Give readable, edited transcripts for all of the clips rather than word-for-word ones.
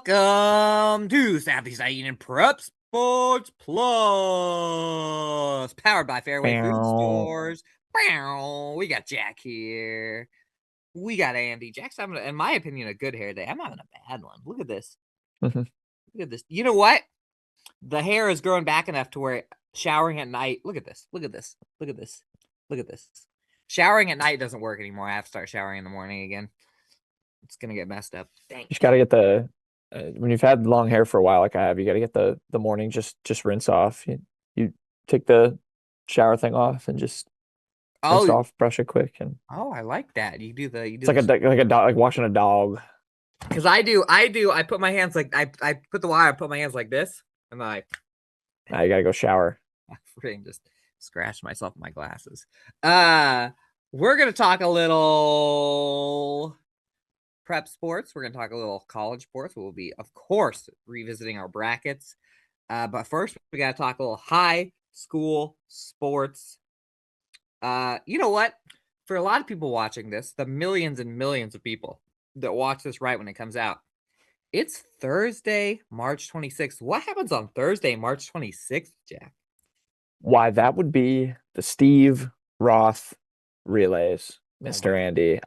Welcome to Southeast Union Prep Sports Plus, powered by Fairway Food Meow. Stores. Bow. We got Jack here. We got Andy. Jack's having, in my opinion, a good hair day. I'm having a bad one. Look at this. Look at this. You know what? The hair is growing back enough to where showering at night. Look at this. Look at this. Look at this. Look at this. Showering at night doesn't work anymore. I have to start showering in the morning again. It's gonna get messed up. Dang. Just gotta get the when you've had long hair for a while like I have, you gotta get the morning just rinse off. You take the shower thing off and just rinse Oh, off, brush it quick, and oh, I like that. You do it's like a dog, like washing a dog. because I put my hands like I put the wire, I put my hands like this, and Now you gotta go shower. I freaking just scratched myself with my glasses. Uh, we're gonna talk a little prep sports. We're gonna talk a little college sports. We'll be, of course, revisiting our brackets. But first we gotta talk a little high school sports. You know what? For a lot of people watching this, the millions and millions of people that watch this right when it comes out, it's Thursday, March 26th. What happens on Thursday, March 26th, Jack? Why, that would be the Steve Roth Relays, Oh my Mr. Andy.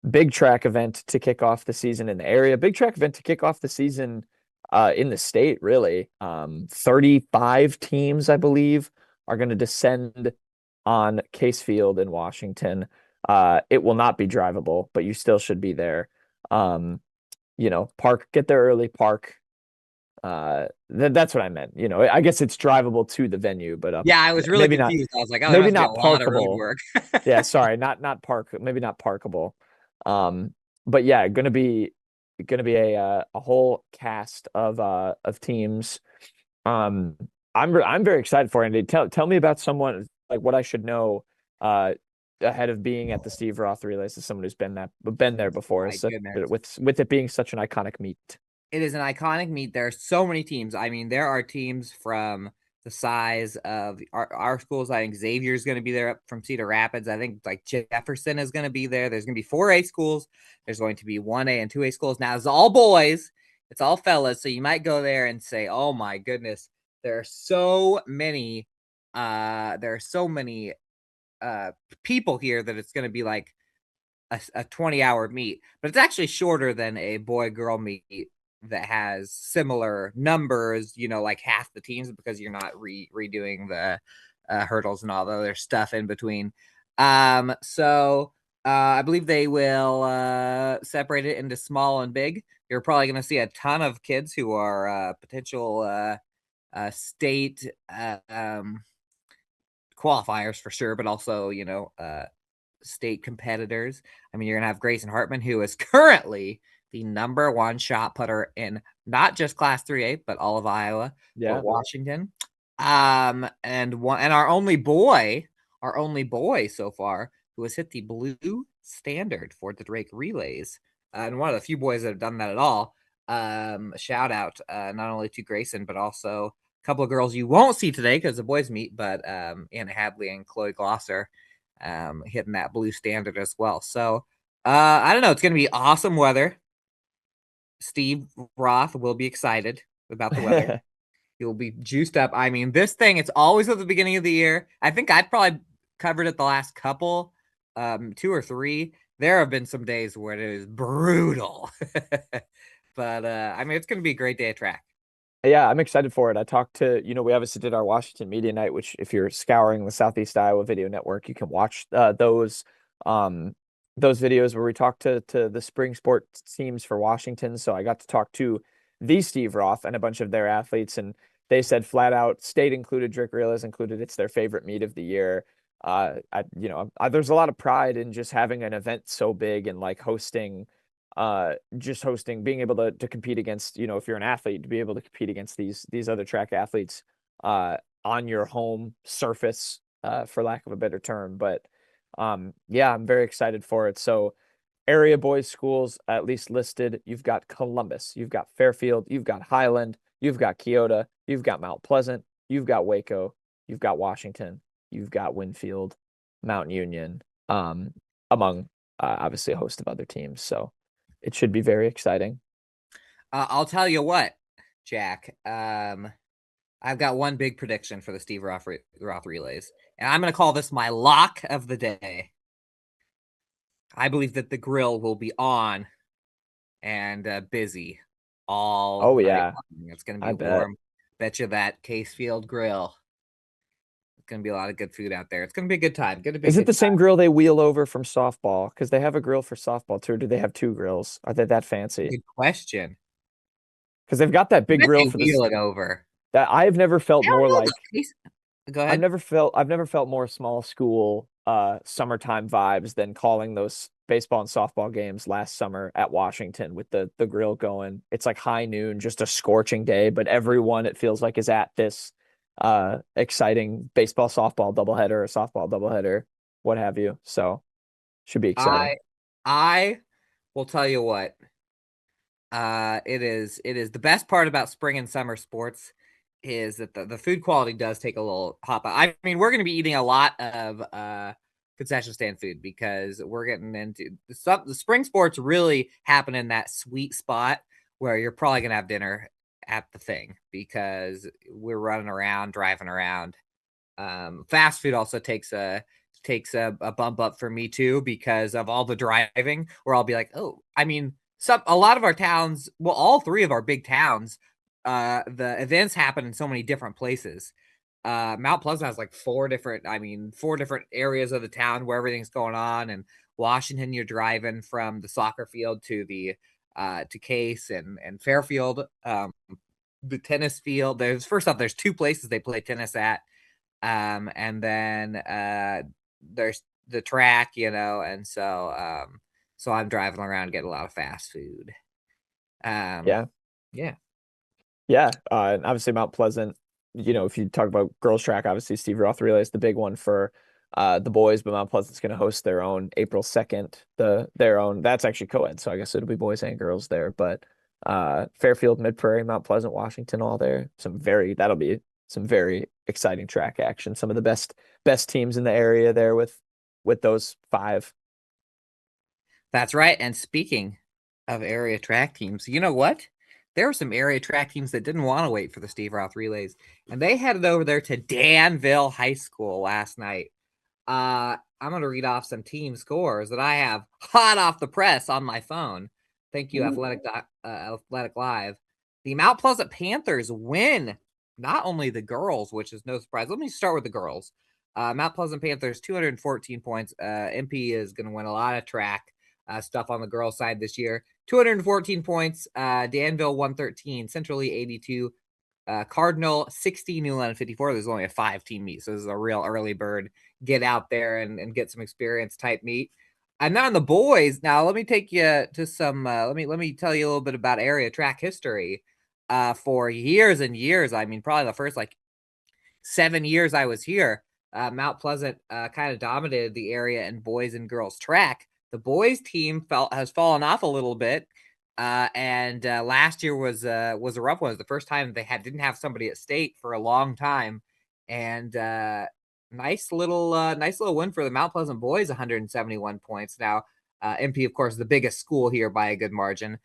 Big track event to kick off the season in the area. Big track event to kick off the season in the state, really. 35 teams, I believe, are going to descend on Case Field in Washington. It will not be drivable, but you still should be there. Get there early, park. That's what I meant. I guess it's drivable to the venue, but Yeah, I was really maybe not, confused. I was like, oh, there maybe must be a not lot of road parkable. work. Yeah, sorry, not park, maybe not parkable. But yeah, gonna be a whole cast of teams. Um, I'm very excited for it. Andy. Tell me about someone, like, what I should know uh ahead of being at the Steve Roth Relays, as someone who's been there before. My goodness. With it being such an iconic meet. It is an iconic meet. There are so many teams. I mean, there are teams from the size of our schools. I think Xavier is going to be there up from Cedar Rapids. I think like Jefferson is going to be there. There's going to be 4A schools. There's going to be 1A and 2A schools. Now, it's all boys. It's all fellas. So you might go there and say, oh my goodness, there are so many people here that it's going to be like a 20-hour meet, but it's actually shorter than a boy girl meet that has similar numbers, like half the teams, because you're not redoing the hurdles and all the other stuff in between. So I believe they will separate it into small and big. You're probably going to see a ton of kids who are potential state qualifiers for sure, but also, state competitors. I mean, you're going to have Grayson Hartman, who is currently the number one shot putter in not just Class 3A, but all of Iowa for Yeah. Washington. And our only boy so far, who has hit the blue standard for the Drake Relays, and one of the few boys that have done that at all. Shout out not only to Grayson, but also a couple of girls you won't see today because the boys meet, but Anna Hadley and Chloe Glosser hitting that blue standard as well. So I don't know. It's going to be awesome weather. Steve Roth will be excited about the weather. He'll be juiced up. I mean, this thing, it's always at the beginning of the year. I think I've probably covered it the last couple, 2 or 3. There have been some days where it is brutal. But I mean, it's going to be a great day of track. Yeah, I'm excited for it. I talked to, we obviously did our Washington Media Night, which, if you're scouring the Southeast Iowa Video Network, you can watch those videos where we talked to the spring sports teams for Washington. So I got to talk to the Steve Roth and a bunch of their athletes, and they said flat out, state included, Drake Relays included, it's their favorite meet of the year. There's a lot of pride in just having an event so big and like being able to compete against, if you're an athlete, to be able to compete against these other track athletes on your home surface, for lack of a better term. But yeah, I'm very excited for it. So area boys schools at least listed. You've got Columbus, you've got Fairfield, you've got Highland, you've got Keota, you've got Mount Pleasant, you've got Waco, you've got Washington, you've got Winfield, Mount Union, among obviously a host of other teams. So it should be very exciting. I'll tell you what, Jack. I've got one big prediction for the Steve Roth Relays, and I'm going to call this my lock of the day. I believe that the grill will be on and busy all Oh night yeah, long. It's going to I be bet. warm. Bet you that Case Field Grill. It's going to be a lot of good food out there. It's going to be a good time. Going to be a Is it good the same time. grill they wheel over from softball? Because they have a grill for softball too. Or do they have two grills? Are they that fancy? Good question. Because they've got that I big bet grill they for this. wheel it over. That I've never felt I more don't know like though. Go ahead. I've never felt more small school summertime vibes than calling those baseball and softball games last summer at Washington with the grill going. It's like high noon, just a scorching day, but everyone it feels like is at this exciting baseball softball doubleheader or softball doubleheader, what have you. So should be exciting. I I will tell you what. It is the best part about spring and summer sports is that the food quality does take a little hop. I mean, we're going to be eating a lot of concession stand food because we're getting into the spring sports really happen in that sweet spot where you're probably going to have dinner at the thing because we're running around, driving around. Fast food also takes a bump up for me too because of all the driving where I'll be like, oh, I mean, a lot of our towns, well, all three of our big towns, the events happen in so many different places. Mount Pleasant has like four different areas of the town where everything's going on. And Washington, you're driving from the soccer field to the to Case and Fairfield, the tennis field. There's two places they play tennis at, and then there's the track, and so I'm driving around getting a lot of fast food. Um, Yeah. yeah, Yeah. And obviously Mount Pleasant, if you talk about girls track, obviously Steve Roth Relay is the big one for the boys, but Mount Pleasant's going to host their own April 2nd, their own, that's actually co-ed. So I guess it'll be boys and girls there, but Fairfield, Mid Prairie, Mount Pleasant, Washington, all there. That'll be some very exciting track action. Some of the best teams in the area there with those five. that's right. And speaking of area track teams, you know what? There were some area track teams that didn't want to wait for the Steve Roth relays, and they headed over there to Danville High School last night. I'm going to read off some team scores that I have hot off the press on my phone. Thank you, Athletic Live. The Mount Pleasant Panthers win not only the girls, which is no surprise. Let me start with the girls. Mount Pleasant Panthers, 214 points. MP is going to win a lot of track stuff on the girls' side this year. 214 points. Danville, 113. Central Lee, 82. Cardinal 60, Newland 54. There's only a 5-team meet, so this is a real early bird. Get out there and get some experience type meet. And then on the boys, now let me take you to some. Let me tell you a little bit about area track history. For years and years, I mean, probably the first like 7 years I was here, Mount Pleasant kind of dominated the area in boys and girls track. The boys team has fallen off a little bit, and last year was a rough one. It was the first time they didn't have somebody at state for a long time, and nice little win for the Mount Pleasant boys, 171 points. Now MP, of course, the biggest school here by a good margin.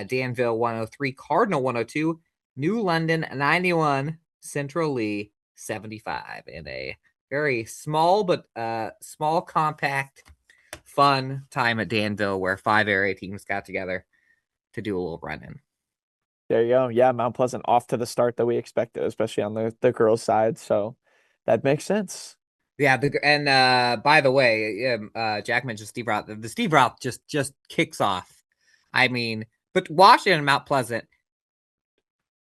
Danville 103, Cardinal 102, New London 91, Central Lee 75 in a very small but small, compact, fun time at Danville where 5 area teams got together to do a little running. There you go. Yeah, Mount Pleasant off to the start that we expected, especially on the girls' side. So that makes sense. Yeah, and by the way, Jack mentioned Steve Roth. The Steve Roth just kicks off. I mean, but Washington and Mount Pleasant,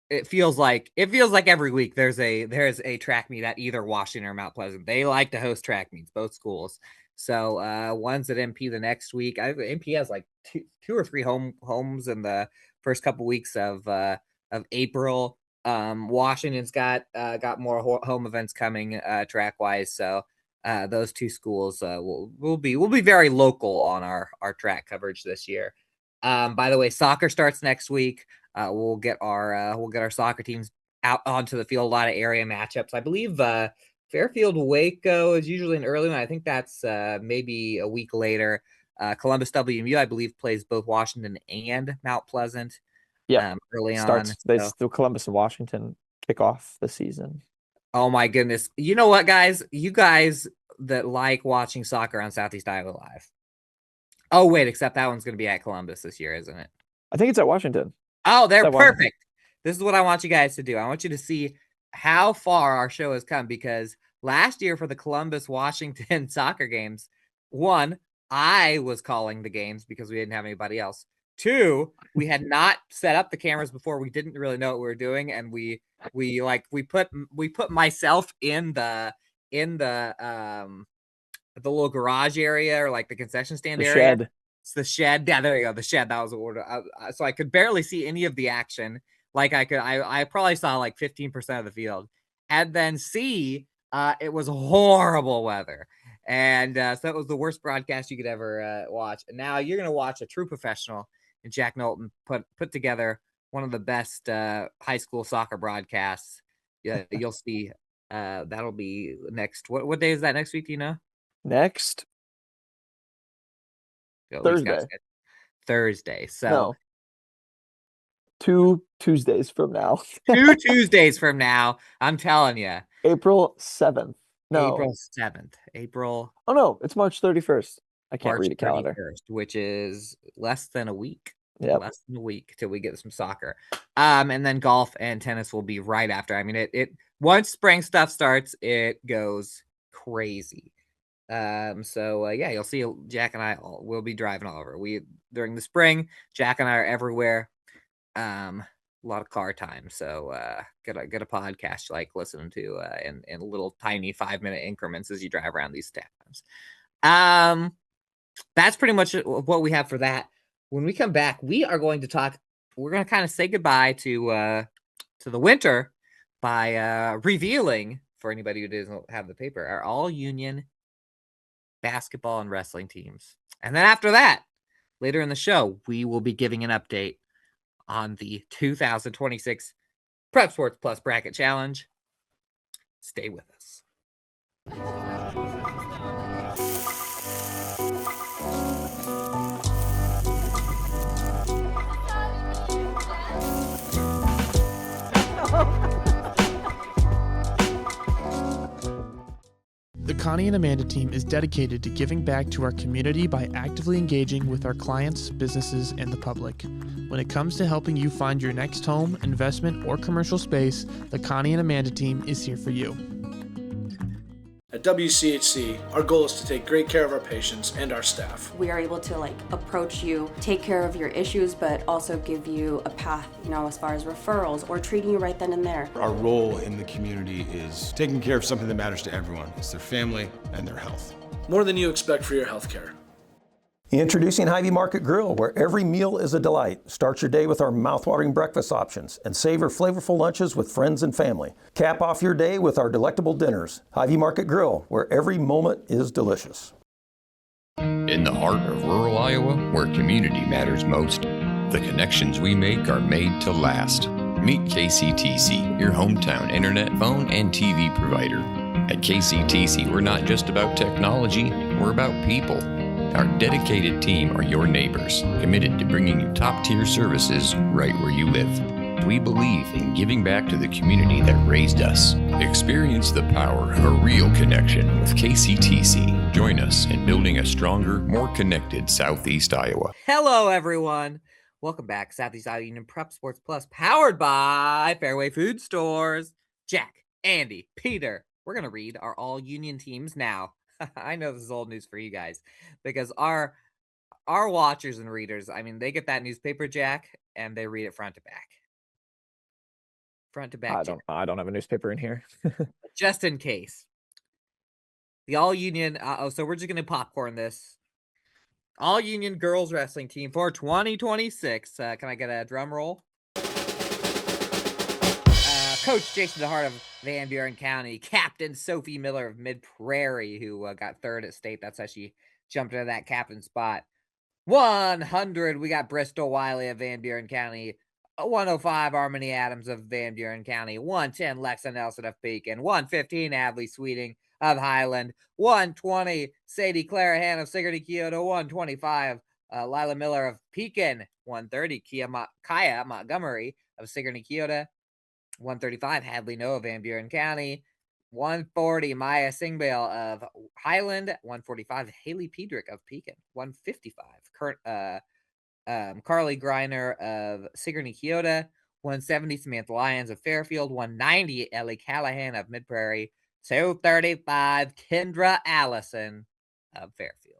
it feels like every week there's a track meet at either Washington or Mount Pleasant. They like to host track meets, both schools. So one's at MP the next week. MP has like two or three homes in the first couple weeks of April. Washington's got more home events coming track wise. So those two schools will be very local on our track coverage this year. By the way, soccer starts next week. We'll get our soccer teams out onto the field. A lot of area matchups. I believe Fairfield Waco is usually an early one. I think that's maybe a week later. Columbus WMU, I believe, plays both Washington and Mount Pleasant. early on. Starts they So. still Columbus and Washington kick off the season. Oh my goodness. You know what, guys? You guys that like watching soccer on Southeast Iowa Live. Oh, wait, except that one's going to be at Columbus this year, isn't it? I think it's at Washington. Oh, they're At Washington. perfect. This is what I want you guys to do. I want you to see how far our show has come, because last year for the Columbus Washington soccer games, one, I was calling the games because we didn't have anybody else. Two, we had not set up the cameras before. We didn't really know what we were doing, and we put myself in the little garage area, or like the concession stand area. Shed. It's the shed. Yeah, there you go. The shed. That was the order. So I could barely see any of the action. Like I probably saw like 15% of the field. And then C, it was horrible weather. And so it was the worst broadcast you could ever watch. And now you're going to watch a true professional and Jack Knowlton put together one of the best high school soccer broadcasts. Yeah, you'll see. That'll be next. What day is that next week? Do you know? Next Thursday. Thursday. So no. 2 Tuesdays from now. 2 Tuesdays from now. I'm telling you. April 7th. No. April 7th. April. Oh no, it's March 31st. I can't March read a calendar. 31st, which is less than a week. Yeah, less than a week till we get some soccer. And then golf and tennis will be right after. I mean, it once spring stuff starts, it goes crazy. So yeah, you'll see Jack and I will be driving all over. During the spring, Jack and I are everywhere. A lot of car time. So get a podcast you like listening to in little tiny 5-minute increments as you drive around these towns. That's pretty much what we have for that. When we come back, we are going to talk. We're going to kind of say goodbye to the winter by revealing, for anybody who doesn't have the paper, our all-union basketball and wrestling teams. And then after that, later in the show, we will be giving an update on the 2026 Prep Sports Plus Bracket Challenge. Stay with us. The Connie and Amanda team is dedicated to giving back to our community by actively engaging with our clients, businesses, and the public. When it comes to helping you find your next home, investment, or commercial space, the Connie and Amanda team is here for you. At WCHC, our goal is to take great care of our patients and our staff. We are able to approach you, take care of your issues, but also give you a path, as far as referrals or treating you right then and there. Our role in the community is taking care of something that matters to everyone. It's their family and their health. More than you expect for your health care. Introducing Hy-Vee Market Grill, where every meal is a delight. Start your day with our mouthwatering breakfast options and savor flavorful lunches with friends and family. Cap off your day with our delectable dinners. Hy-Vee Market Grill, where every moment is delicious. In the heart of rural Iowa, where community matters most, the connections we make are made to last. Meet KCTC, your hometown internet, phone, and TV provider. At KCTC, we're not just about technology, we're about people. Our dedicated team are your neighbors, committed to bringing you top-tier services right where you live. We believe in giving back to the community that raised us. Experience the power of a real connection with KCTC. Join us in building a stronger, more connected Southeast Iowa. Hello, everyone. Welcome back. Southeast Iowa Union Prep Sports Plus, powered by Fairway Food Stores. Jack, Andy, Peter. We're going to read our all-union teams now. I know this is old news for you guys, because our watchers and readers, I mean, they get that newspaper, Jack, and they read it front to back. Front to back. I don't have a newspaper in here. Just in case. The all-union, so we're just going to popcorn this. All-union girls wrestling team for 2026. Can I get a drum roll? Coach Jason DeHart of Van Buren County, Captain Sophie Miller of Mid Prairie, who got third at state. That's how she jumped into that captain spot. 100, we got Bristol Wiley of Van Buren County. 105, Harmony Adams of Van Buren County. 110, Lexa Nelson of Pekin. 115, Adley Sweeting of Highland. 120, Sadie Clarahan of Sigourney Kyoto. 125, Lila Miller of Pekin, 130. Kaya Montgomery of Sigourney Kyoto, 135. Hadley Noah of Van Buren County, 140. Maya Singbale of Highland, 145. Haley Pedrick of Pekin, 155. Carly Griner of Sigourney Kyoto, 170. Samantha Lyons of Fairfield, 190. Ellie Callahan of Mid Prairie, 235. Kendra Allison of Fairfield.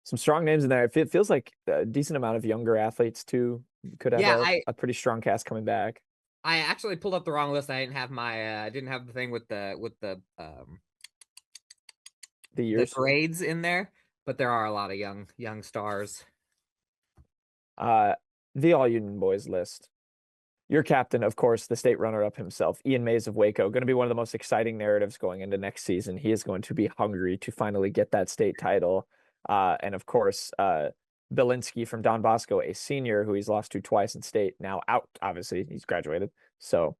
Some strong names in there. It feels like a decent amount of younger athletes too. Could have a pretty strong cast coming back. I actually pulled up the wrong list. I didn't have my didn't have the thing with the years, the grades in there, but there are a lot of young stars. The All Union Boys list. Your captain, of course, the state runner-up himself, Ian Mays of Waco, going to be one of the most exciting narratives going into next season. He is going to be hungry to finally get that state title. And of course, Belinsky from Don Bosco, a senior who he's lost to twice in state, now out, obviously, he's graduated. So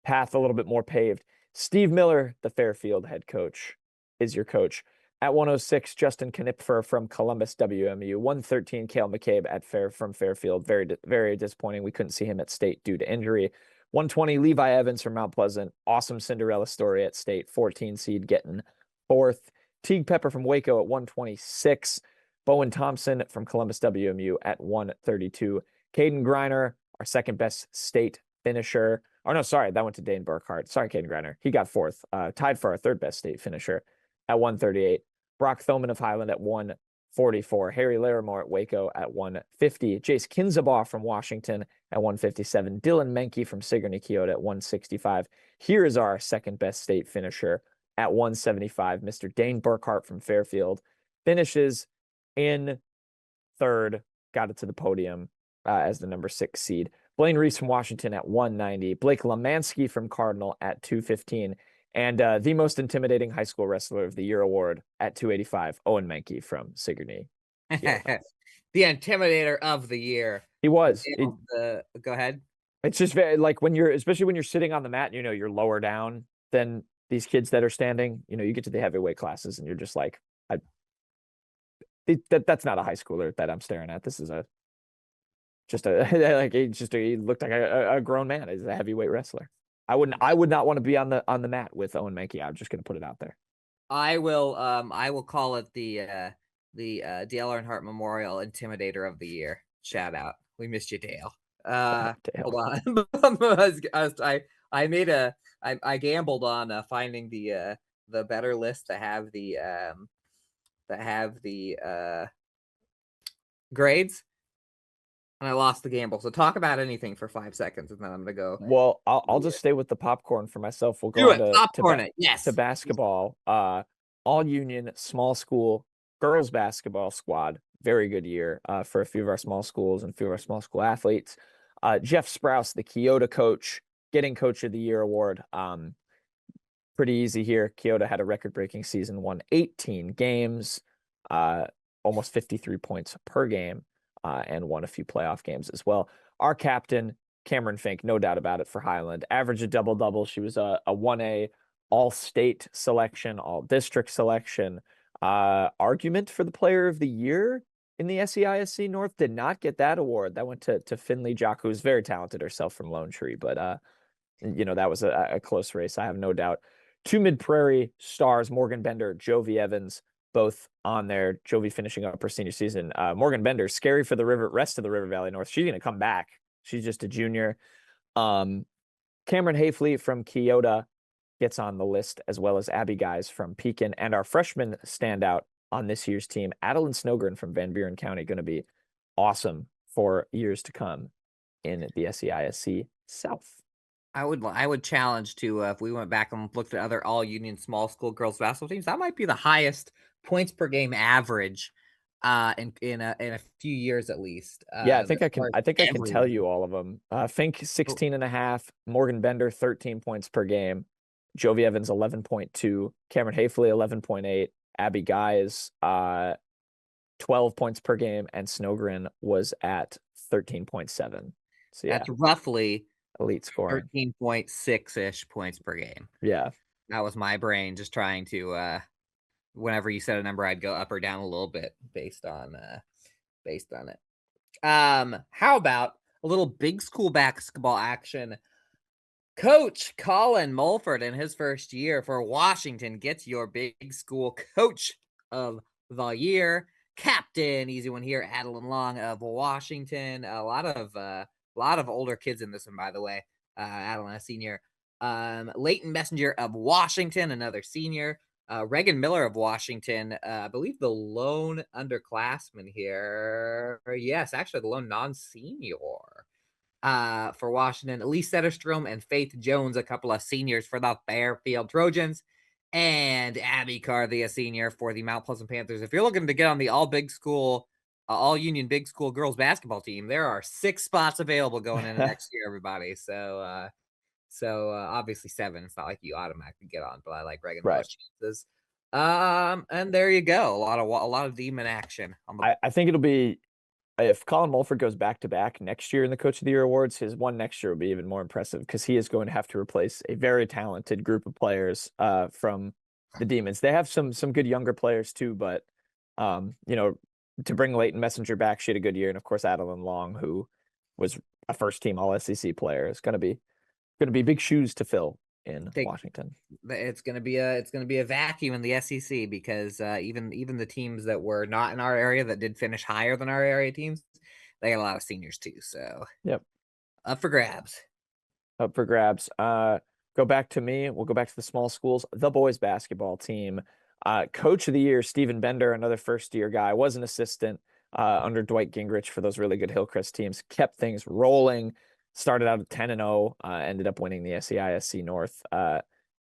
path a little bit more paved. Steve Miller, the Fairfield head coach, is your coach. At 106, Justin Knipfer from Columbus WMU. 113, Cale McCabe from Fairfield. Very, very disappointing. We couldn't see him at state due to injury. 120, Levi Evans from Mount Pleasant. Awesome Cinderella story at state. 14 seed getting fourth. Teague Pepper from Waco at 126. Bowen Thompson from Columbus WMU at 132. Caden Griner, our second best state finisher. Oh, no, sorry. That went to Dane Burkhart. Sorry, Caden Griner. He got fourth. Tied for our third best state finisher at 138. Brock Thoman of Highland at 144. Harry Larimore at Waco at 150. Jace Kinzabaugh from Washington at 157. Dylan Menke from Sigourney Kyoto at 165. Here is our second best state finisher at 175. Mr. Dane Burkhart from Fairfield finishes in third, got it to the podium as the number 6 seed. Blaine Reese from Washington at 190. Blake Lemansky from Cardinal at 215. And the most intimidating high school wrestler of the year award at 285, Owen Menke from Sigourney. The intimidator of the year. He was. Go ahead. It's just very like especially when you're sitting on the mat, you're lower down than these kids that are standing. You get to the heavyweight classes and you're just like, that's not a high schooler that I'm staring at. This is he looked like a grown man. He's a heavyweight wrestler. I would not want to be on the mat with Owen Menke. I'm just going to put it out there. I will call it the Dale Earnhardt Memorial Intimidator of the Year. Shout out. We missed you, Dale. Dale. Hold on. I gambled on finding the better list to have the grades. And I lost the gamble. So talk about anything for 5 seconds, and then I'm gonna go. Well, I'll just stay with the popcorn for myself. We'll go to basketball. All Union small school girls basketball squad. Very good year for a few of our small schools and a few of our small school athletes. Jeff Sprouse, the Kyoto coach, getting Coach of the Year award. Pretty easy here. Kyoto had a record-breaking season, won 18 games, almost 53 points per game. And won a few playoff games as well. Our captain, Cameron Fink, no doubt about it for Highland. Average a double-double. She was a 1A all-state selection, all-district selection. Argument for the player of the year in the SEISC North. Did not get that award. That went to Finley Jock, who's very talented herself from Lone Tree. But, that was a close race. I have no doubt. 2 Mid-Prairie stars, Morgan Bender, Jovi Evans, both on there. Jovi finishing up her senior season. Morgan Bender, scary for the rest of the River Valley North. She's going to come back. She's just a junior. Cameron Hayfley from Kyoto gets on the list, as well as Abby Guys from Pekin. And our freshman standout on this year's team, Adeline Snogren from Van Buren County, going to be awesome for years to come in the SEISC South. I would challenge to if we went back and looked at other all union small school girls basketball teams, that might be the highest points per game average in a few years at least. I think I can tell you all of them. Fink 16.5, Morgan Bender 13 points per game, Jovi Evans 11.2, Cameron Hayfley 11.8, Abby Guys 12 points per game, and Snogren was at 13.7. So that's roughly elite scoring. 13.6-ish points per game. Yeah. That was my brain just trying to whenever you said a number, I'd go up or down a little bit based on based on it. How about a little big school basketball action? Coach Colin Mulford in his first year for Washington gets your big school coach of the year. Captain, easy one here, Adeline Long of Washington. A lot of older kids in this one, by the way. Adeline, a senior. Leighton Messenger of Washington, another senior. Reagan Miller of Washington, I believe the lone underclassman here. Yes, actually the lone non-senior for Washington. Elise Setterstrom and Faith Jones, a couple of seniors for the Fairfield Trojans. And Abby Carthy, a senior for the Mount Pleasant Panthers. If you're looking to get on the all union big school girls basketball team, there are 6 spots available going into next year, everybody. So obviously 7. It's not like you automatically get on, but I like Reagan Miller's chances. And there you go. A lot of demon action on the. I think it'll be, if Colin Mulford goes back to back next year in the Coach of the Year awards, his one next year will be even more impressive because he is going to have to replace a very talented group of players from the Demons. They have some good younger players too, but to bring Leighton Messenger back, she had a good year, and of course Adeline Long, who was a first team All SEC player, is going to be big shoes to fill in Washington. It's gonna be a vacuum in the SEC because even the teams that were not in our area that did finish higher than our area teams, they got a lot of seniors too. So yep, up for grabs. Go back to me. We'll go back to the small schools. The boys basketball team. Coach of the year, Stephen Bender, another first-year guy, was an assistant under Dwight Gingrich for those really good Hillcrest teams. Kept things rolling. Started out at 10-0, ended up winning the SEISC North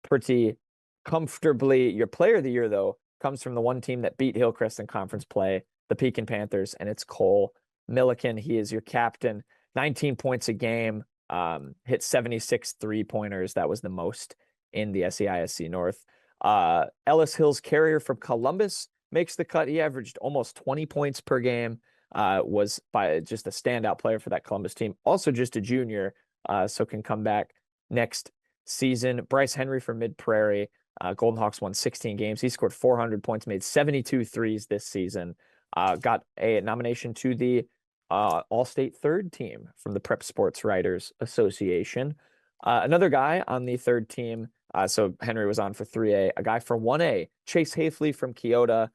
pretty comfortably. Your player of the year, though, comes from the one team that beat Hillcrest in conference play, the Pekin Panthers, and it's Cole Milliken. He is your captain. 19 points a game, hit 76 3-pointers. That was the most in the SEISC North. Ellis Hills Carrier from Columbus makes the cut. He averaged almost 20 points per game. Was by just a standout player for that Columbus team. Also just a junior, so can come back next season. Bryce Henry from Mid Prairie. Golden Hawks won 16 games. He scored 400 points, made 72 threes this season. Got a nomination to the All-State third team from the Prep Sports Writers Association. Another guy on the third team, so Henry was on for 3A. A guy for 1A, Chase Hafley from Keota.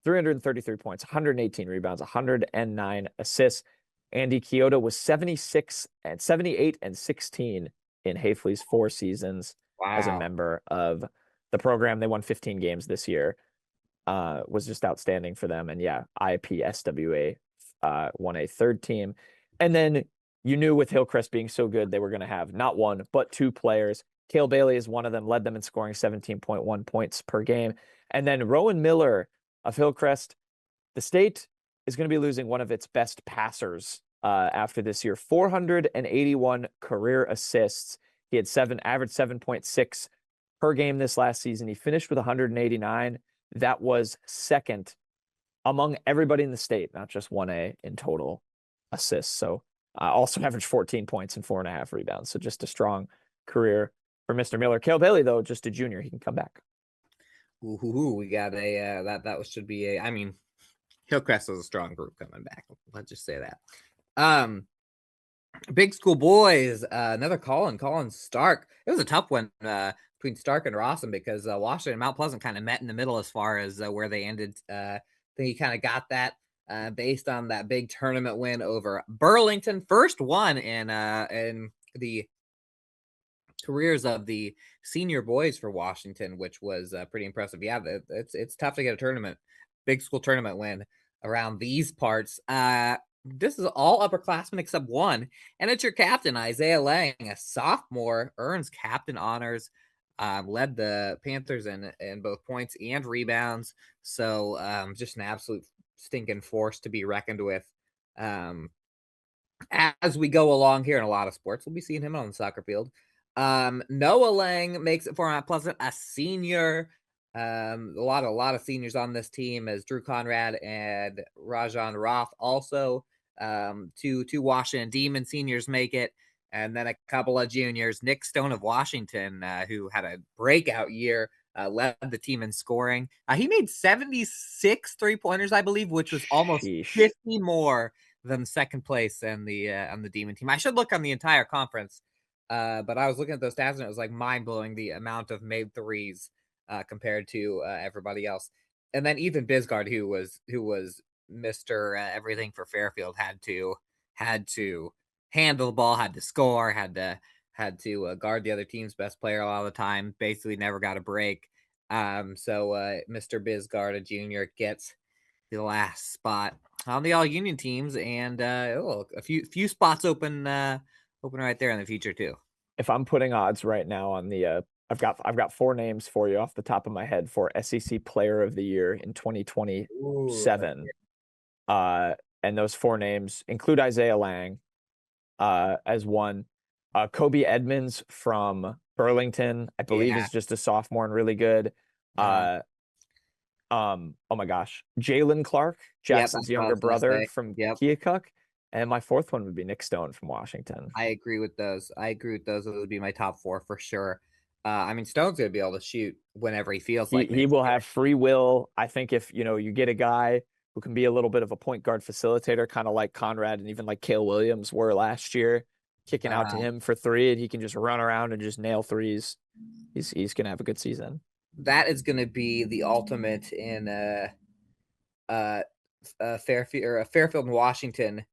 333 points, 118 rebounds, 109 assists. Andy Keota was 78 and 16 in Hafley's 4 seasons as a member of the program. They won 15 games this year. Was just outstanding for them. And yeah, IPSWA won a third team. And then you knew with Hillcrest being so good, they were going to have not one, but 2 players. Cale Bailey is one of them, led them in scoring 17.1 points per game. And then Rowan Miller of Hillcrest. The state is going to be losing one of its best passers after this year. 481 career assists. He had averaged 7.6 per game this last season. He finished with 189. That was second among everybody in the state, not just 1A in total assists. So also averaged 14 points and 4.5 rebounds. So just a strong career for Mr. Miller. Cale Bailey, though, just a junior. He can come back. We got a that should be a. I mean, Hillcrest is a strong group coming back. Let's just say that. Big school boys. Another Colin Stark. It was a tough one between Stark and Rawson because Washington and Mount Pleasant kind of met in the middle as far as where they ended. I think he kind of got that based on that big tournament win over Burlington. First one in the careers of the senior boys for Washington, which was pretty impressive. Yeah, it's tough to get a big school tournament win around these parts. This is all upperclassmen except one, and it's your captain, Isaiah Lang, a sophomore, earns captain honors, led the Panthers in both points and rebounds. So just an absolute stinking force to be reckoned with. As we go along here in a lot of sports, we'll be seeing him on the soccer field. Noah Lang makes it for Mount Pleasant, a senior. A lot of seniors on this team as Drew Conrad and Rajan Roth also. 2 Washington Demon seniors make it, and then a couple of juniors. Nick Stone of Washington, who had a breakout year led the team in scoring. He made 76 3-pointers, I believe, which was almost Sheesh. 50 more than second place on the Demon team. I should look on the entire conference, but I was looking at those stats and it was like mind-blowing the amount of made threes compared to everybody else. And then Ethan Bisgard, who was Mr. Everything for Fairfield, had to handle the ball, had to score, had to guard the other team's best player a lot of the time. Basically, never got a break. So Mr. Bisgard, a junior, gets the last spot on the all union teams, and a few spots open right there in the future too. If I'm putting odds right now on the I've got 4 names for you off the top of my head for SEC Player of the Year in 2027. And those 4 names include Isaiah Lang as one. Kobe Edmonds from Burlington, I believe, is just a sophomore and really good. Oh my gosh, Jalen Clark, Jackson's younger brother from Keokuk, and my 4th one would be Nick Stone from Washington. I agree with those. Those would be my top 4 for sure. I mean, Stone's gonna be able to shoot whenever he feels like he will have free will. I think if you get a guy who can be a little bit of a point guard facilitator, kind of like Conrad and even like Cale Williams were last year, kicking out to him for 3, and he can just run around and just nail threes. He's gonna have a good season. That is gonna be the ultimate in Fairfield and Washington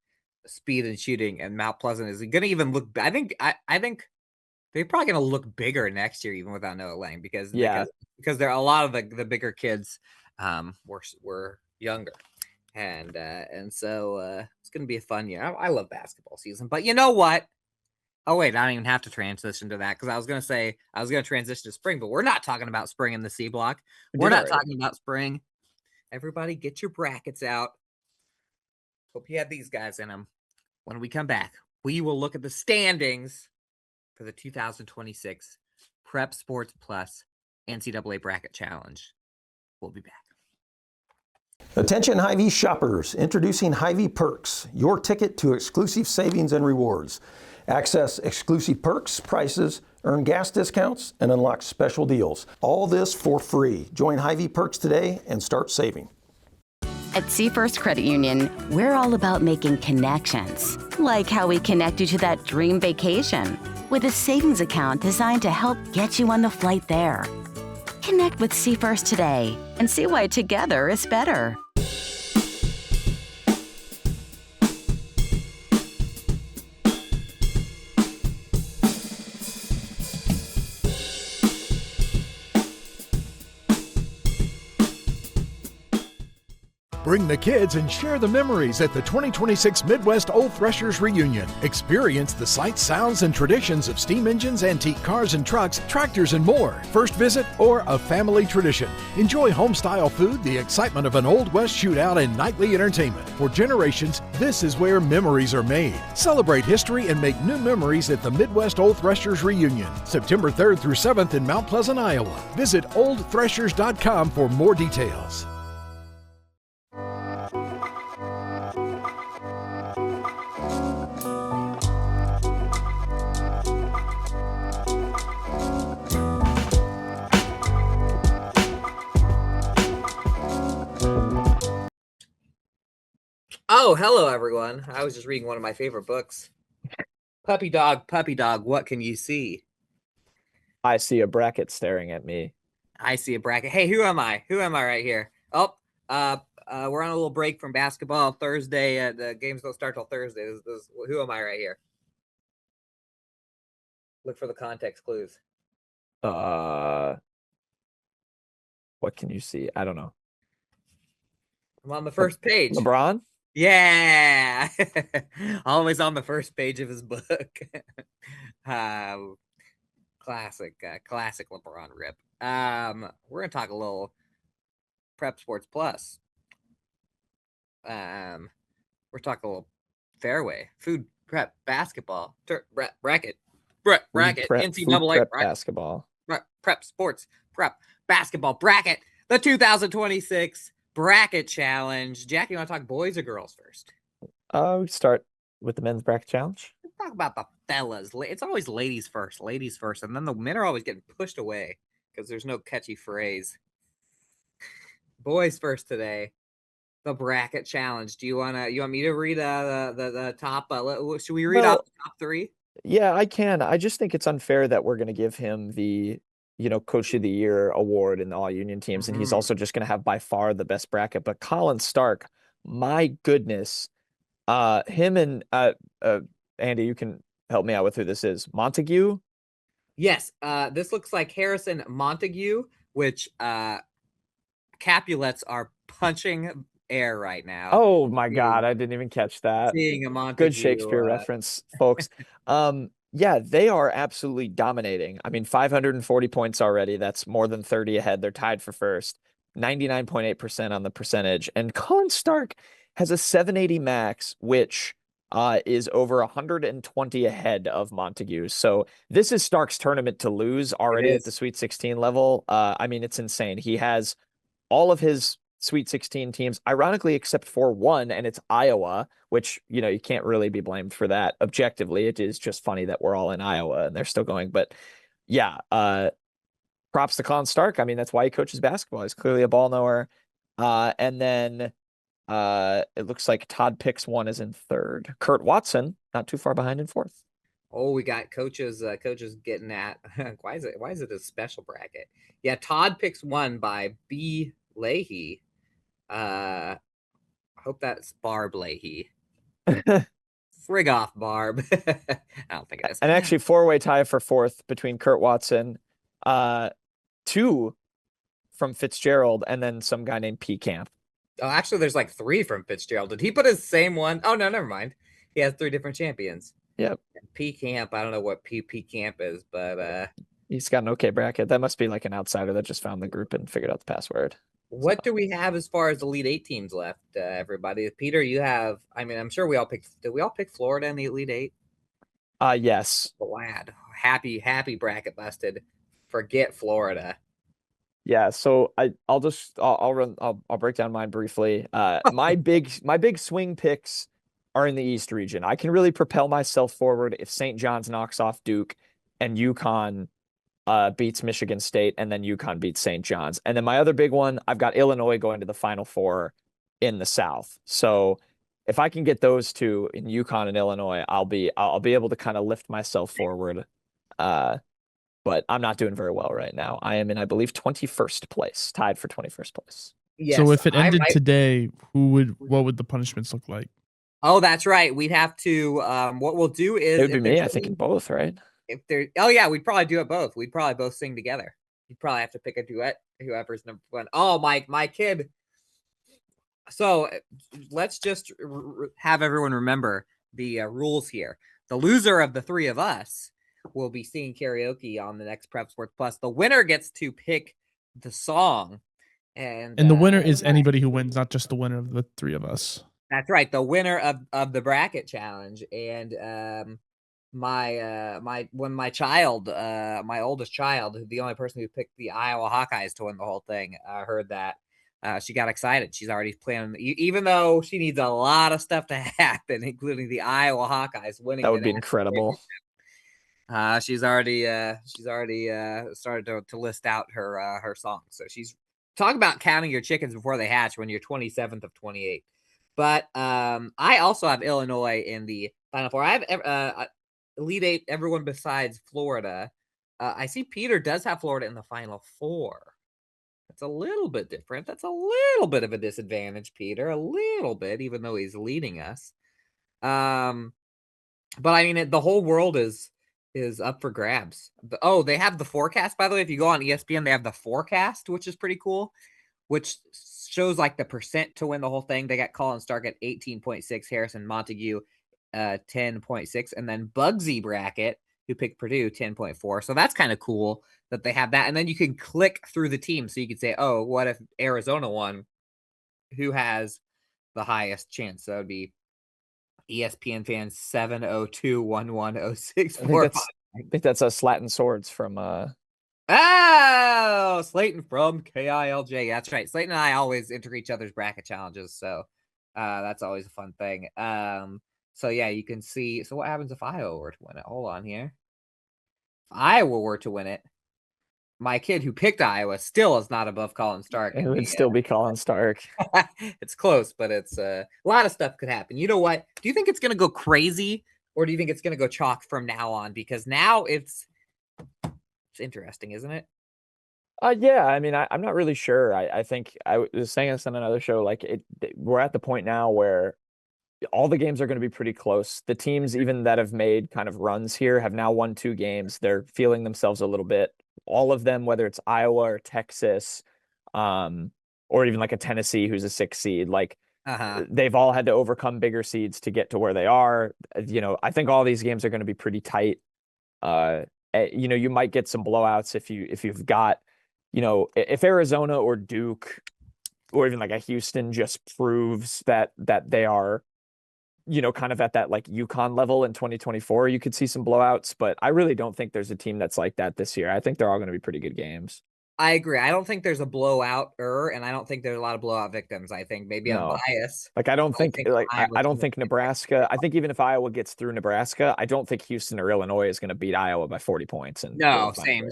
speed and shooting, and Mount Pleasant is gonna even look. I think they're probably gonna look bigger next year, even without Noah Lang, because there are a lot of the bigger kids were younger, and so it's gonna be a fun year. I love basketball season, but you know what? Oh wait, I don't even have to transition to that because I was gonna transition to spring, but we're not talking about spring in the C block. We're not talking about spring. Everybody, get your brackets out. Hope you have these guys in them. When we come back, we will look at the standings for the 2026 Prep Sports Plus NCAA Bracket Challenge. We'll be back. Attention Hy-Vee shoppers, introducing Hy-Vee Perks, your ticket to exclusive savings and rewards. Access exclusive perks, prices, earn gas discounts, and unlock special deals. All this for free. Join Hy-Vee Perks today and start saving. At Seafirst Credit Union, we're all about making connections, like how we connect you to that dream vacation with a savings account designed to help get you on the flight there. Connect with Seafirst today and see why together is better. Bring the kids and share the memories at the 2026 Midwest Old Threshers Reunion. Experience the sights, sounds, and traditions of steam engines, antique cars and trucks, tractors, and more. First visit or a family tradition. Enjoy home-style food, the excitement of an Old West shootout, and nightly entertainment. For generations, this is where memories are made. Celebrate history and make new memories at the Midwest Old Threshers Reunion, September 3rd through 7th in Mount Pleasant, Iowa. Visit oldthreshers.com for more details. Oh, hello, everyone. I was just reading one of my favorite books. Puppy Dog, What Can You See? I see a bracket staring at me. I see a bracket. Hey, who am I? Who am I right here? Oh, we're on a little break from basketball Thursday. The games don't start till Thursday. Who am I right here? Look for the context clues. What can you see? I don't know. I'm on the first page. LeBron? Yeah. Always on the first page of his book. Classic LeBron rip. We're gonna talk a little Prep Sports Plus. We're talking a little fairway, food prep, basketball, bracket, NCAA prep basketball, prep sports, prep basketball bracket, the 2026 bracket challenge. Jack, you want to talk boys or girls first? We start with the men's bracket challenge. Let's talk about the fellas. It's always ladies first, and then the men are always getting pushed away because there's no catchy phrase. Boys first today. The bracket challenge. You want me to read the top? Should we read off the top 3? Yeah, I can. I just think it's unfair that we're going to give him the, Coach of the Year award in the all union teams, and he's also just going to have by far the best bracket. But Colin Stark, my goodness, him and Andy, you can help me out with who this is. Montague. Yes, this looks like Harrison Montague, which Capulets are punching air right now. Oh my God, I didn't even catch that. Seeing a Montague, good Shakespeare reference, folks. Yeah, they are absolutely dominating. I mean, 540 points already. That's more than 30 ahead. They're tied for first. 99.8% on the percentage. And Colin Stark has a 780 max, which is over 120 ahead of Montague. So this is Stark's tournament to lose already at the Sweet 16 level. I mean, it's insane. He has all of his Sweet 16 teams, ironically, except for one, and it's Iowa, which, you can't really be blamed for that objectively. It is just funny that we're all in Iowa and they're still going. But yeah, props to Colin Stark. I mean, that's why he coaches basketball. He's clearly a ball knower. And then it looks like Todd Picks one is in third. Kurt Watson, not too far behind in fourth. Oh, we got coaches getting at why is it a special bracket? Yeah, Todd Picks one by B. Leahy. I hope that's Barb Leahy. Frig off, Barb. I don't think it is. And actually, 4-way tie for fourth between Kurt Watson, 2 from Fitzgerald, and then some guy named P. Camp. Oh, actually, there's like 3 from Fitzgerald. Did he put his same one? Oh, no, never mind. He has 3 different champions. Yep. P. Camp, I don't know what P. Camp is, but he's got an okay bracket. That must be like an outsider that just found the group and figured out the password. What do we have as far as the Elite 8 teams left, everybody? Peter, you have, I mean, I'm sure we all picked, did we all pick Florida in the Elite 8? Yes. Glad. Happy bracket busted. Forget Florida. Yeah, so I'll break down mine briefly. My big swing picks are in the East region. I can really propel myself forward if St. John's knocks off Duke and UConn beats Michigan State, and then UConn beats St. John's. And then my other big one, I've got Illinois going to the Final Four in the South. So if I can get those two in UConn and Illinois, I'll be able to kind of lift myself forward. But I'm not doing very well right now. I am in, I believe, 21st place, tied for 21st place. Yes, so if it ended today, what would the punishments look like? Oh, that's right. We'd have to. What we'll do is it would be me. I think in both, right? If there, oh yeah, we'd probably do it both. We'd probably both sing together. You'd probably have to pick a duet. Whoever's number one. Oh, my kid. So let's just have everyone remember the rules here. The loser of the 3 of us will be singing karaoke on the next Prep Sports Plus. The winner gets to pick the song, and the winner is anybody who wins, not just the winner of the 3 of us. That's right, the winner of the bracket challenge. And my oldest child, the only person who picked the Iowa Hawkeyes to win the whole thing, heard that. She got excited. She's already planning, even though she needs a lot of stuff to happen, including the Iowa Hawkeyes winning. That would be incredible. She's already started to list out her songs. So she's talking about counting your chickens before they hatch when you're 27th of 28. But I also have Illinois in the Final Four. I have Elite 8, everyone besides Florida. I see Peter does have Florida in the Final Four. That's a little bit different. That's a little bit of a disadvantage, Peter. A little bit, even though he's leading us. But I mean, the whole world is up for grabs. They have the forecast, by the way. If you go on ESPN, they have the forecast, which is pretty cool, which shows like the percent to win the whole thing. They got Colin Stark at 18.6, Harrison Montague 10.6, and then Bugsy Bracket, who picked Purdue, 10.4. So that's kind of cool that they have that. And then you can click through the team. So you could say, oh, what if Arizona won? Who has the highest chance? So that would be ESPN fans 702-110645. I think that's a Slatin Swords from Slayton from KILJ. That's right. Slayton and I always enter each other's bracket challenges, so that's always a fun thing. So yeah, you can see. So what happens if Iowa were to win it? Hold on here. If Iowa were to win it, my kid who picked Iowa still is not above Colin Stark. It would still be Colin Stark. It's close, but it's a lot of stuff could happen. You know what? Do you think it's going to go crazy, or do you think it's going to go chalk from now on? Because now it's interesting, isn't it? Yeah, I mean, I'm not really sure. I think I was saying this on another show. Like, we're at the point now where all the games are going to be pretty close. The teams, even that have made kind of runs here, have now won 2 games. They're feeling themselves a little bit. All of them, whether it's Iowa or Texas, or even like a Tennessee who's a 6 seed, like they've all had to overcome bigger seeds to get to where they are. You know, I think all these games are going to be pretty tight. You know, you might get some blowouts if you've got, you know, if Arizona or Duke or even like a Houston just proves that they are, you know, kind of at that like UConn level in 2024, you could see some blowouts, but I really don't think there's a team that's like that this year. I think they're all going to be pretty good games. I agree. I don't think there's a blowout and I don't think there's a lot of blowout victims. I think maybe I'm biased. Like, I don't think Nebraska, I think even if Iowa gets through Nebraska, I don't think Houston or Illinois is going to beat Iowa by 40 points. And no, same.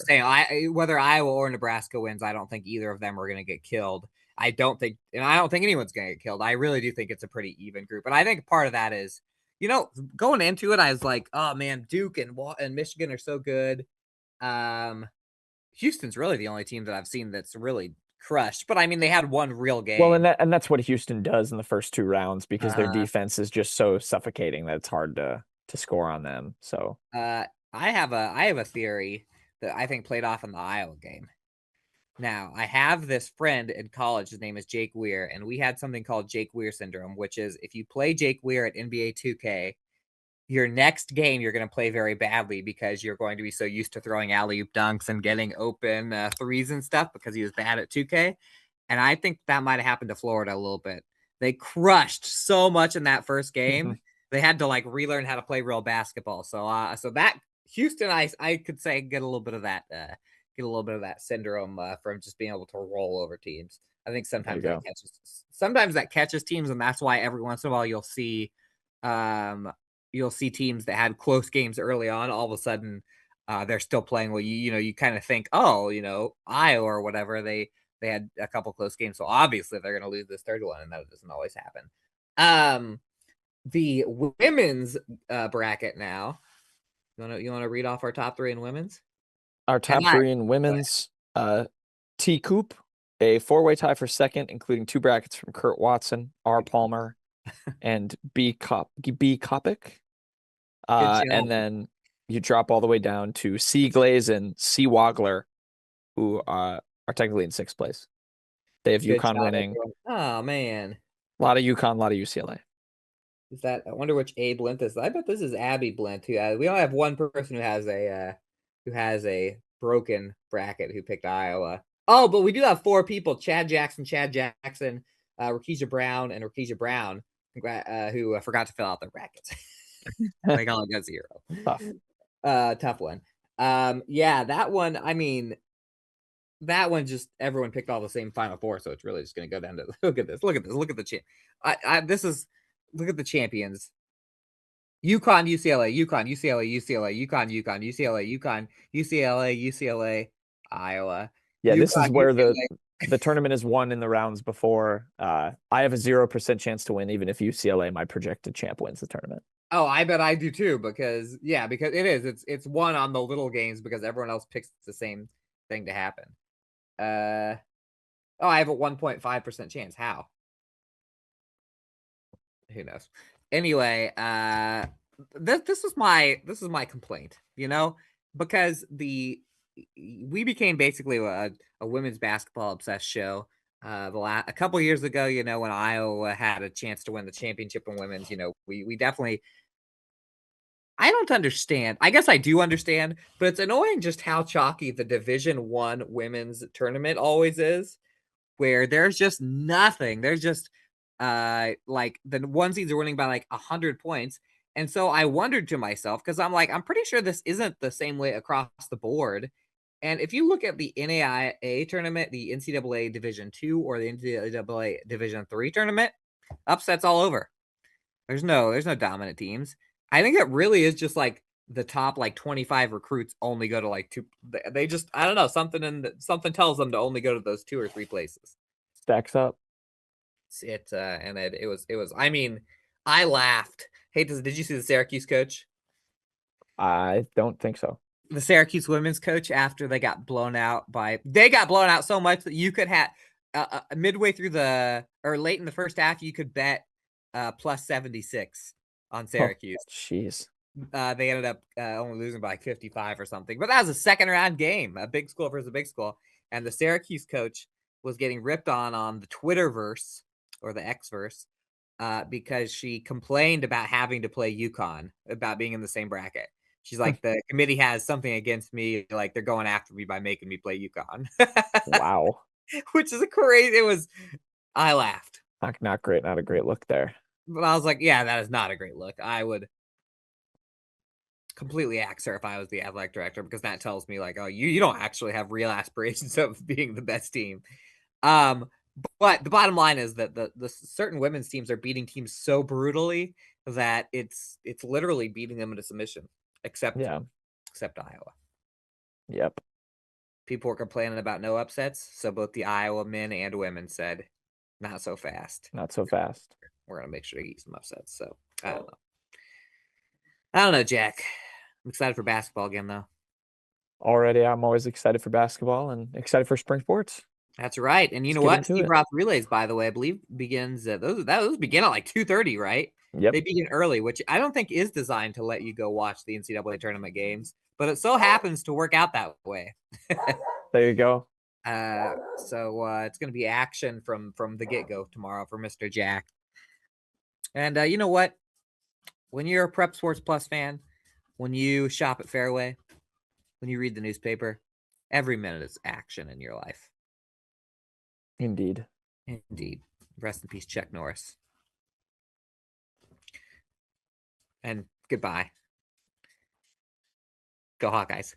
Whether Iowa or Nebraska wins, I don't think either of them are going to get killed. I don't think anyone's going to get killed. I really do think it's a pretty even group. And I think part of that is, you know, going into it, I was like, oh man, Duke and Michigan are so good. Houston's really the only team that I've seen that's really crushed. But I mean, they had one real game. Well, and that's what Houston does in the first 2 rounds because their defense is just so suffocating that it's hard to score on them. So I have a theory that I think played off in the Iowa game. Now, I have this friend in college. His name is Jake Weir, and we had something called Jake Weir syndrome, which is if you play Jake Weir at NBA 2K, your next game you're going to play very badly because you're going to be so used to throwing alley-oop dunks and getting open threes and stuff because he was bad at 2K. And I think that might have happened to Florida a little bit. They crushed so much in that first game. They had to like relearn how to play real basketball. So that Houston, I could say get a little bit of that syndrome from just being able to roll over teams. I think sometimes that catches teams, and that's why every once in a while you'll see teams that had close games early on. All of a sudden, they're still playing well. You kind of think, oh, you know, Iowa or whatever, they had a couple close games, so obviously they're going to lose this third one, and that doesn't always happen. The women's bracket now. You want to read off our top 3 in women's? Our top 3 in women's, T. Coop, a 4-way tie for second, including 2 brackets from Kurt Watson, R. Palmer, and B. Kopic. And then you drop all the way down to C. Glaze and C. Wagler, who are technically in 6th place. They have UConn winning. Oh, man. A lot of UConn, a lot of UCLA. I wonder which A Blint is. I bet this is Abby Blint. We only have one person who has a broken bracket who picked Iowa. Oh, but we do have 4 people: Chad Jackson, Rakisha Brown, and Rakisha Brown, who forgot to fill out their brackets. They only got 0. Tough one. Yeah, that one. I mean, that one just everyone picked all the same Final 4, so it's really just going to go down to look at this. Look at the champ. Look at the champions. UConn, UCLA, UConn, UCLA, UCLA, UConn, UConn, UCLA, UConn, UCLA, UCLA, Iowa. Yeah, UConn, this is where the tournament is won in the rounds before. I have a 0% chance to win, even if UCLA, my projected champ, wins the tournament. Oh, I bet I do too, because it is. It's won on the little games because everyone else picks the same thing to happen. I have a 1.5% chance. How? Who knows? Anyway, this is my complaint, you know, because we became basically a women's basketball obsessed show a couple of years ago, you know, when Iowa had a chance to win the championship in women's. You know, we definitely, I don't understand. I guess I do understand, but it's annoying just how chalky the Division I women's tournament always is, where there's just nothing. There's just like the one seeds are winning by like 100 points. And so I wondered to myself, because I'm like, I'm pretty sure this isn't the same way across the board. And if you look at the NAIA tournament, the NCAA Division II or the NCAA Division III tournament, upsets all over. There's no dominant teams. I think it really is just like the top like 25 recruits only go to like 2. They just, I don't know, something tells them to only go to those 2 or 3 places. Stacks up. It was. I mean, I laughed. Hey, did you see the Syracuse coach? I don't think so. The Syracuse women's coach, after they got blown out so much that you could have midway through or late in the first half, you could bet plus 76 on Syracuse. Jeez. They ended up only losing by like 55 or something, but that was a second round game, a big school versus a big school. And the Syracuse coach was getting ripped on the Twitterverse or the Xverse because she complained about having to play UConn, about being in the same bracket. She's like, the committee has something against me. Like, they're going after me by making me play UConn. Wow. Which is I laughed. Not great. Not a great look there. But I was like, yeah, that is not a great look. I would completely axe her if I was the athletic director, because that tells me like, oh, you don't actually have real aspirations of being the best team. But the bottom line is that the certain women's teams are beating teams so brutally that it's literally beating them into submission. Except Iowa. Yep. People were complaining about no upsets, so both the Iowa men and women said, not so fast. Not so fast. We're going to make sure to get some upsets. So, I don't know, Jack. I'm excited for basketball again, though. Already, I'm always excited for basketball and excited for spring sports. That's right. And you know what? Steve Roth Relays, by the way, I believe begins, those begin at like 2:30, right? Yep. They begin early, which I don't think is designed to let you go watch the NCAA tournament games, but it so happens to work out that way. There you go. So it's going to be action from the get-go tomorrow for Mr. Jack. And you know what? When you're a Prep Sports Plus fan, when you shop at Fairway, when you read the newspaper, every minute is action in your life. Indeed. Rest in peace, Chuck Norris. And goodbye. Go Hawkeyes.